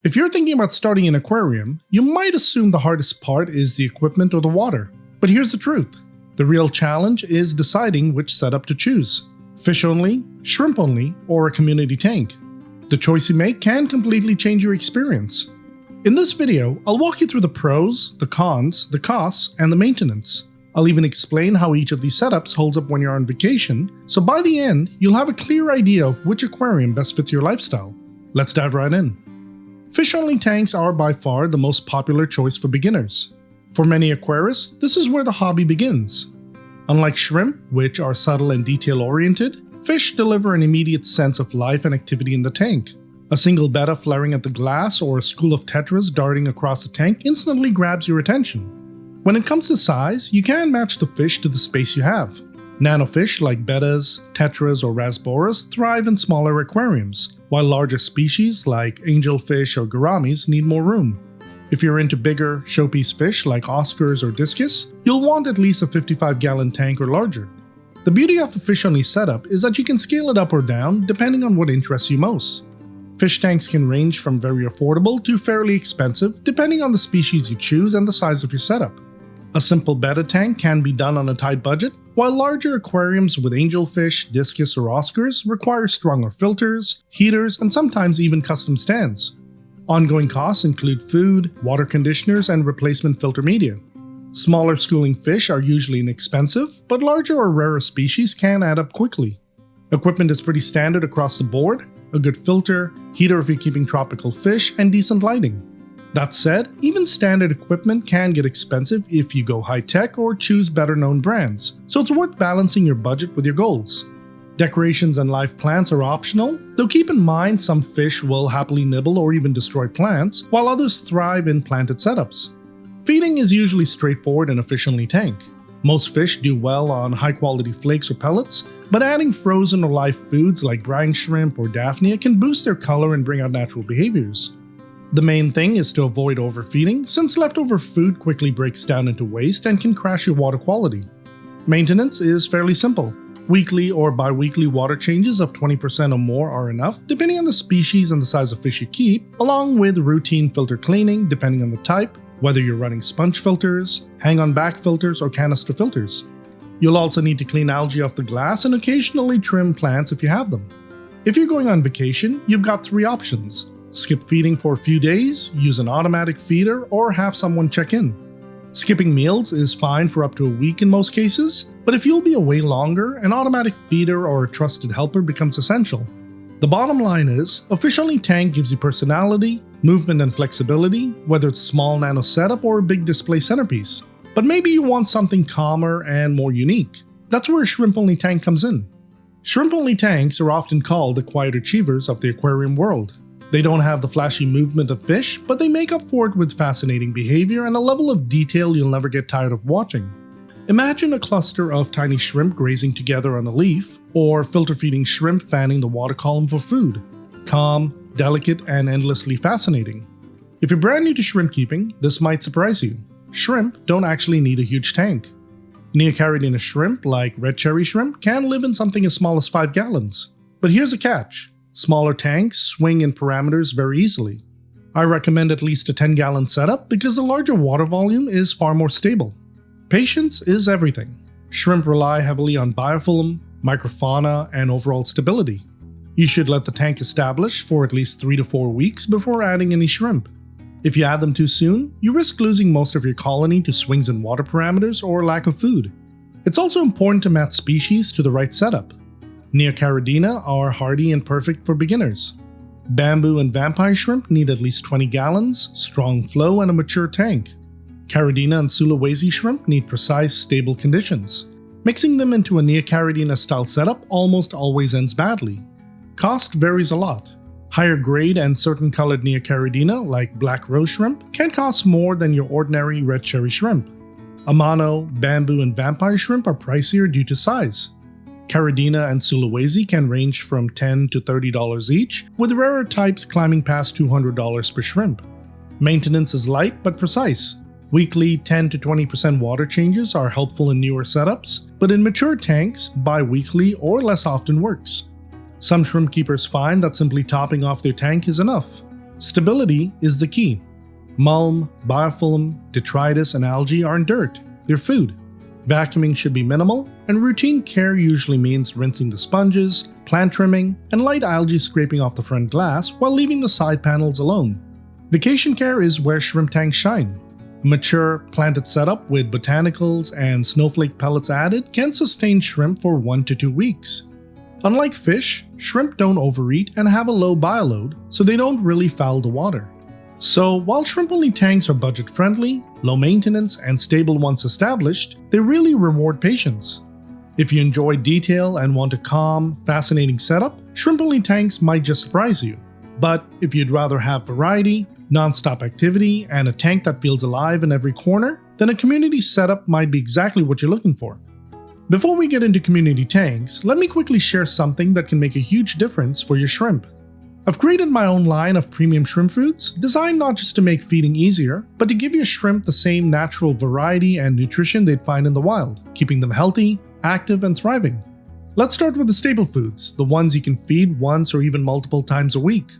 If you're thinking about starting an aquarium, you might assume the hardest part is the equipment or the water. But here's the truth. The real challenge is deciding which setup to choose. Fish only, shrimp only, or a community tank. The choice you make can completely change your experience. In this video, I'll walk you through the pros, the cons, the costs, and the maintenance. I'll even explain how each of these setups holds up when you're on vacation, so by the end, you'll have a clear idea of which aquarium best fits your lifestyle. Let's dive right in. Fish-only tanks are by far the most popular choice for beginners. For many aquarists, this is where the hobby begins. Unlike shrimp, which are subtle and detail-oriented, fish deliver an immediate sense of life and activity in the tank. A single betta flaring at the glass or a school of tetras darting across the tank instantly grabs your attention. When it comes to size, you can match the fish to the space you have. Nanofish like bettas, tetras, or rasboras thrive in smaller aquariums, while larger species like angelfish or gouramis need more room. If you're into bigger, showpiece fish like Oscars or discus, you'll want at least a 55-gallon tank or larger. The beauty of a fish-only setup is that you can scale it up or down depending on what interests you most. Fish tanks can range from very affordable to fairly expensive depending on the species you choose and the size of your setup. A simple betta tank can be done on a tight budget, while larger aquariums with angelfish, discus, or Oscars require stronger filters, heaters, and sometimes even custom stands. Ongoing costs include food, water conditioners, and replacement filter media. Smaller schooling fish are usually inexpensive, but larger or rarer species can add up quickly. Equipment is pretty standard across the board: a good filter, heater if you're keeping tropical fish, and decent lighting. That said, even standard equipment can get expensive if you go high-tech or choose better-known brands, so it's worth balancing your budget with your goals. Decorations and live plants are optional, though keep in mind some fish will happily nibble or even destroy plants, while others thrive in planted setups. Feeding is usually straightforward in a fish-only tank. Most fish do well on high-quality flakes or pellets, but adding frozen or live foods like brine shrimp or Daphnia can boost their color and bring out natural behaviors. The main thing is to avoid overfeeding, since leftover food quickly breaks down into waste and can crash your water quality. Maintenance is fairly simple. Weekly or bi-weekly water changes of 20% or more are enough, depending on the species and the size of fish you keep, along with routine filter cleaning depending on the type, whether you're running sponge filters, hang-on back filters, or canister filters. You'll also need to clean algae off the glass and occasionally trim plants if you have them. If you're going on vacation, you've got 3 options. Skip feeding for a few days, use an automatic feeder, or have someone check in. Skipping meals is fine for up to a week in most cases, but if you'll be away longer, an automatic feeder or a trusted helper becomes essential. The bottom line is, a fish-only tank gives you personality, movement, and flexibility, whether it's a small nano setup or a big display centerpiece. But maybe you want something calmer and more unique. That's where a shrimp-only tank comes in. Shrimp-only tanks are often called the quiet achievers of the aquarium world. They don't have the flashy movement of fish, but they make up for it with fascinating behavior and a level of detail you'll never get tired of watching. Imagine a cluster of tiny shrimp grazing together on a leaf, or filter-feeding shrimp fanning the water column for food. Calm, delicate, and endlessly fascinating. If you're brand new to shrimp keeping, this might surprise you. Shrimp don't actually need a huge tank. Neocaridina shrimp, like red cherry shrimp, can live in something as small as 5 gallons. But here's a catch. Smaller tanks swing in parameters very easily. I recommend at least a 10-gallon setup because the larger water volume is far more stable. Patience is everything. Shrimp rely heavily on biofilm, microfauna, and overall stability. You should let the tank establish for at least 3 to 4 weeks before adding any shrimp. If you add them too soon, you risk losing most of your colony to swings in water parameters or lack of food. It's also important to match species to the right setup. Neocaridina are hardy and perfect for beginners. Bamboo and vampire shrimp need at least 20 gallons, strong flow, and a mature tank. Caridina and Sulawesi shrimp need precise, stable conditions. Mixing them into a Neocaridina style setup almost always ends badly. Cost varies a lot. Higher grade and certain colored Neocaridina, like black rose shrimp, can cost more than your ordinary red cherry shrimp. Amano, bamboo, and vampire shrimp are pricier due to size. Caridina and Sulawesi can range from $10 to $30 each, with rarer types climbing past $200 per shrimp. Maintenance is light but precise. Weekly 10 to 20% water changes are helpful in newer setups, but in mature tanks, bi-weekly or less often works. Some shrimp keepers find that simply topping off their tank is enough. Stability is the key. Mulm, biofilm, detritus, and algae aren't dirt, they're food. Vacuuming should be minimal, and routine care usually means rinsing the sponges, plant trimming, and light algae scraping off the front glass while leaving the side panels alone. Vacation care is where shrimp tanks shine. A mature, planted setup with botanicals and snowflake pellets added can sustain shrimp for 1 to 2 weeks. Unlike fish, shrimp don't overeat and have a low bioload, so they don't really foul the water. So while shrimp-only tanks are budget-friendly, low-maintenance, and stable once established, they really reward patience. If you enjoy detail and want a calm, fascinating setup, shrimp-only tanks might just surprise you. But if you'd rather have variety, non-stop activity, and a tank that feels alive in every corner, then a community setup might be exactly what you're looking for. Before we get into community tanks, let me quickly share something that can make a huge difference for your shrimp. I've created my own line of premium shrimp foods, designed not just to make feeding easier, but to give your shrimp the same natural variety and nutrition they'd find in the wild, keeping them healthy, active, and thriving. Let's start with the staple foods, the ones you can feed once or even multiple times a week.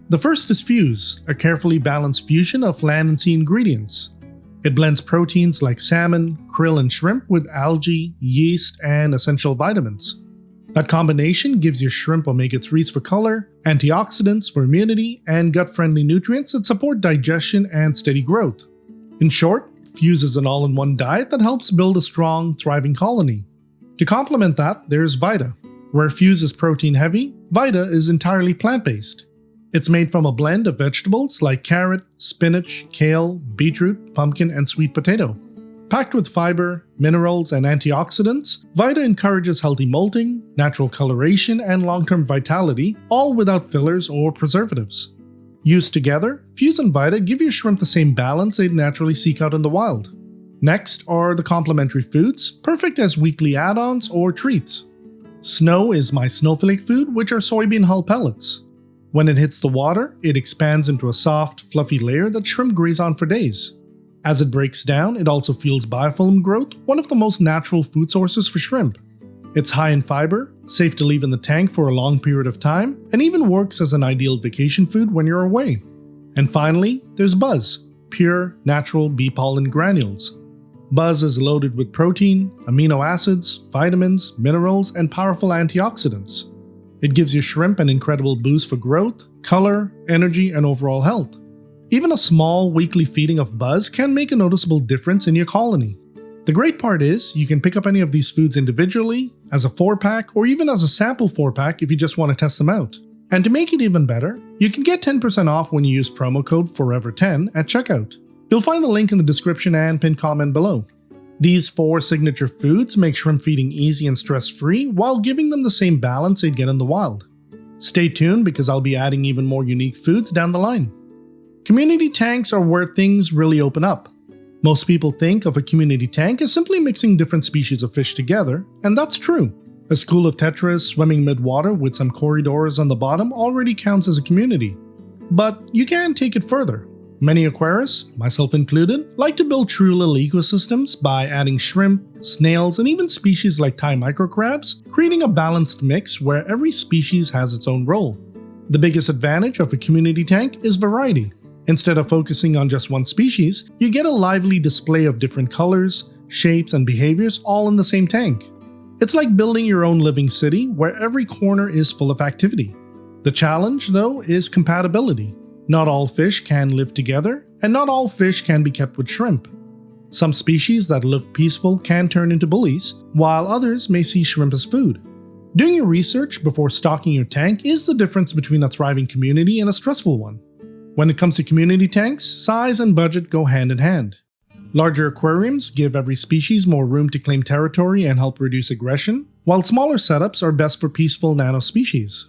The first is Fuse, a carefully balanced fusion of land and sea ingredients. It blends proteins like salmon, krill, and shrimp with algae, yeast, and essential vitamins. That combination gives your shrimp omega-3s for color, antioxidants for immunity, and gut-friendly nutrients that support digestion and steady growth. In short, Fuse is an all-in-one diet that helps build a strong, thriving colony. To complement that, there's Vita. Where Fuse is protein-heavy, Vita is entirely plant-based. It's made from a blend of vegetables like carrot, spinach, kale, beetroot, pumpkin, and sweet potato. Packed with fiber, minerals, and antioxidants, Vita encourages healthy molting, natural coloration, and long-term vitality, all without fillers or preservatives. Used together, Fuse and Vita give your shrimp the same balance they'd naturally seek out in the wild. Next are the complementary foods, perfect as weekly add-ons or treats. Snow is my snowflake food, which are soybean hull pellets. When it hits the water, it expands into a soft, fluffy layer that shrimp graze on for days. As it breaks down, it also fuels biofilm growth, one of the most natural food sources for shrimp. It's high in fiber, safe to leave in the tank for a long period of time, and even works as an ideal vacation food when you're away. And finally, there's Buzz, pure, natural bee pollen granules. Buzz is loaded with protein, amino acids, vitamins, minerals, and powerful antioxidants. It gives your shrimp an incredible boost for growth, color, energy, and overall health. Even a small weekly feeding of Buzz can make a noticeable difference in your colony. The great part is, you can pick up any of these foods individually, as a 4-pack, or even as a sample 4-pack if you just want to test them out. And to make it even better, you can get 10% off when you use promo code FOREVER10 at checkout. You'll find the link in the description and pinned comment below. These 4 signature foods make shrimp feeding easy and stress-free while giving them the same balance they'd get in the wild. Stay tuned because I'll be adding even more unique foods down the line. Community tanks are where things really open up. Most people think of a community tank as simply mixing different species of fish together, and that's true. A school of tetras swimming mid-water with some corridors on the bottom already counts as a community. But you can take it further. Many aquarists, myself included, like to build true little ecosystems by adding shrimp, snails, and even species like Thai microcrabs, creating a balanced mix where every species has its own role. The biggest advantage of a community tank is variety. Instead of focusing on just one species, you get a lively display of different colors, shapes, and behaviors all in the same tank. It's like building your own living city where every corner is full of activity. The challenge, though, is compatibility. Not all fish can live together, and not all fish can be kept with shrimp. Some species that look peaceful can turn into bullies, while others may see shrimp as food. Doing your research before stocking your tank is the difference between a thriving community and a stressful one. When it comes to community tanks, size and budget go hand in hand. Larger aquariums give every species more room to claim territory and help reduce aggression, while smaller setups are best for peaceful nanospecies.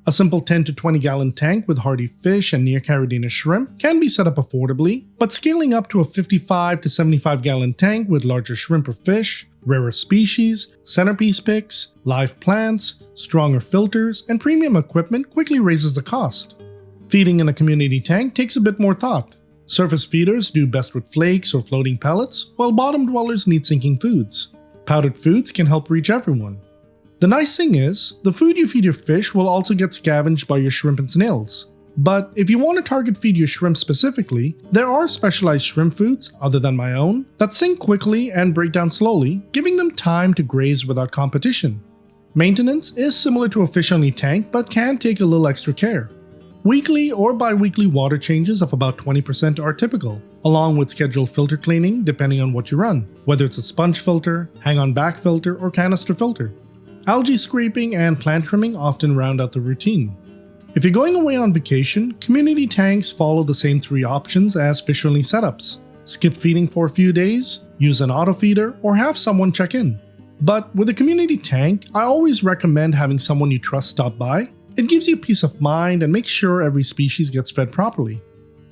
A simple 10 to 20 gallon tank with hardy fish and near caridina shrimp can be set up affordably, but scaling up to a 55 to 75 gallon tank with larger shrimp or fish, rarer species, centerpiece picks, live plants, stronger filters, and premium equipment quickly raises the cost. Feeding in a community tank takes a bit more thought. Surface feeders do best with flakes or floating pellets, while bottom dwellers need sinking foods. Powdered foods can help reach everyone. The nice thing is, the food you feed your fish will also get scavenged by your shrimp and snails. But if you want to target feed your shrimp specifically, there are specialized shrimp foods, other than my own, that sink quickly and break down slowly, giving them time to graze without competition. Maintenance is similar to a fish-only tank but can take a little extra care. Weekly or bi-weekly water changes of about 20% are typical, along with scheduled filter cleaning depending on what you run, whether it's a sponge filter, hang-on back filter, or canister filter. Algae scraping and plant trimming often round out the routine. If you're going away on vacation, community tanks follow the same 3 options as fish-only setups. Skip feeding for a few days, use an auto feeder, or have someone check in. But with a community tank, I always recommend having someone you trust stop by. It gives you peace of mind and makes sure every species gets fed properly.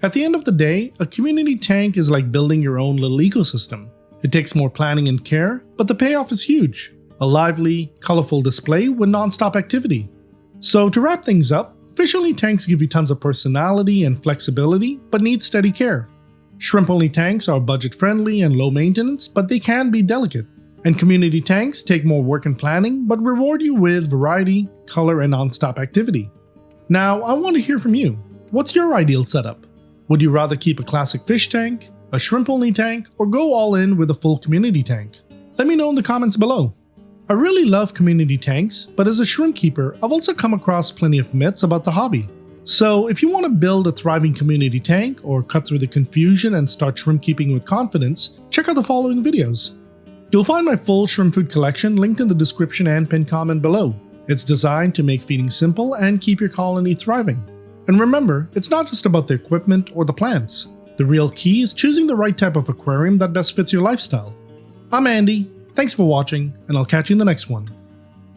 At the end of the day, a community tank is like building your own little ecosystem. It takes more planning and care, but the payoff is huge. A lively, colorful display with non-stop activity. So to wrap things up, fish-only tanks give you tons of personality and flexibility, but need steady care. Shrimp-only tanks are budget-friendly and low maintenance, but they can be delicate. And community tanks take more work and planning, but reward you with variety, color, and non-stop activity. Now, I want to hear from you. What's your ideal setup? Would you rather keep a classic fish tank, a shrimp-only tank, or go all in with a full community tank? Let me know in the comments below. I really love community tanks, but as a shrimp keeper, I've also come across plenty of myths about the hobby. So if you want to build a thriving community tank or cut through the confusion and start shrimp keeping with confidence, check out the following videos. You'll find my full shrimp food collection linked in the description and pinned comment below. It's designed to make feeding simple and keep your colony thriving. And remember, it's not just about the equipment or the plants. The real key is choosing the right type of aquarium that best fits your lifestyle. I'm Andy, thanks for watching, and I'll catch you in the next one.